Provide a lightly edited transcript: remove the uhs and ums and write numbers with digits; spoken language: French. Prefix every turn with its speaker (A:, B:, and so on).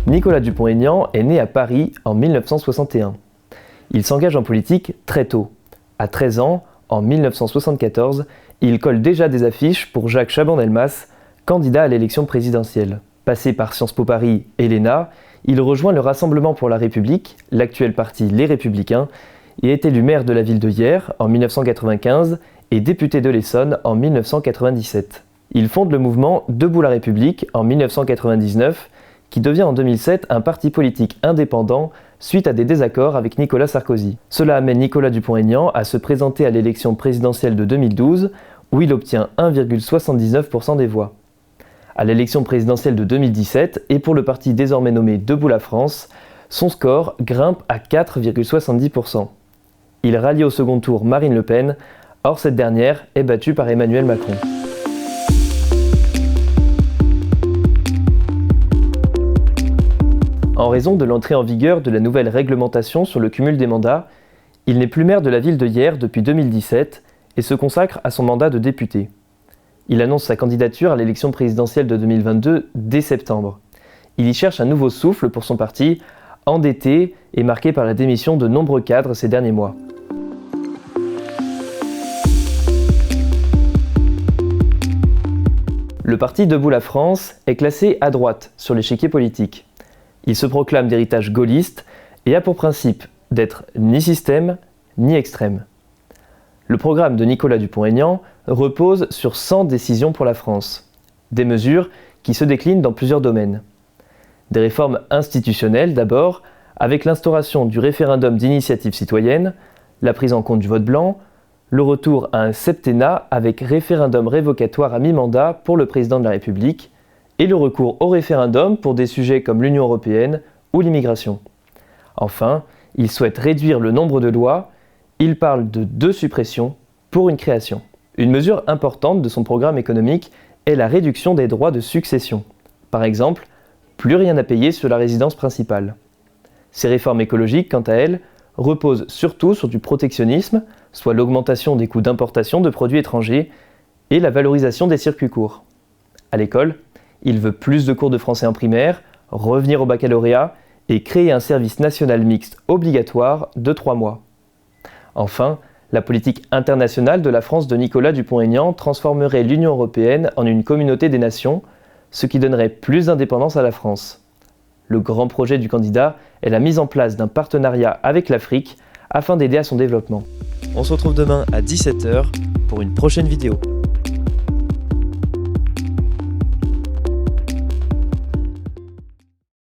A: Nicolas Dupont-Aignan est né à Paris en 1961. Il s'engage en politique très tôt. À 13 ans, en 1974, il colle déjà des affiches pour Jacques Chaban-Delmas, candidat à l'élection présidentielle. Passé par Sciences Po Paris et l'ENA, il rejoint le Rassemblement pour la République, l'actuel parti Les Républicains, et est élu maire de la ville de Hyères en 1995 et député de l'Essonne en 1997. Il fonde le mouvement Debout la République en 1999, qui devient en 2007 un parti politique indépendant suite à des désaccords avec Nicolas Sarkozy. Cela amène Nicolas Dupont-Aignan à se présenter à l'élection présidentielle de 2012, où il obtient 1,79% des voix. À l'élection présidentielle de 2017, et pour le parti désormais nommé Debout la France, son score grimpe à 4,70%. Il rallie au second tour Marine Le Pen, or cette dernière est battue par Emmanuel Macron. En raison de l'entrée en vigueur de la nouvelle réglementation sur le cumul des mandats, il n'est plus maire de la ville de Hyères depuis 2017 et se consacre à son mandat de député. Il annonce sa candidature à l'élection présidentielle de 2022 dès septembre. Il y cherche un nouveau souffle pour son parti, endetté et marqué par la démission de nombreux cadres ces derniers mois. Le parti Debout la France est classé à droite sur l'échiquier politique. Il se proclame d'héritage gaulliste et a pour principe d'être ni système ni extrême. Le programme de Nicolas Dupont-Aignan repose sur 100 décisions pour la France. Des mesures qui se déclinent dans plusieurs domaines. Des réformes institutionnelles d'abord, avec l'instauration du référendum d'initiative citoyenne, la prise en compte du vote blanc, le retour à un septennat avec référendum révocatoire à mi-mandat pour le président de la République, et le recours au référendum pour des sujets comme l'Union européenne ou l'immigration. Enfin, il souhaite réduire le nombre de lois, il parle de 2 suppressions pour une création. Une mesure importante de son programme économique est la réduction des droits de succession. Par exemple, plus rien à payer sur la résidence principale. Ces réformes écologiques, quant à elles, reposent surtout sur du protectionnisme, soit l'augmentation des coûts d'importation de produits étrangers et la valorisation des circuits courts. À l'école, il veut plus de cours de français en primaire, revenir au baccalauréat et créer un service national mixte obligatoire de 3 mois. Enfin, la politique internationale de la France de Nicolas Dupont-Aignan transformerait l'Union européenne en une communauté des nations, ce qui donnerait plus d'indépendance à la France. Le grand projet du candidat est la mise en place d'un partenariat avec l'Afrique afin d'aider à son développement. On se retrouve demain à 17h pour une prochaine vidéo.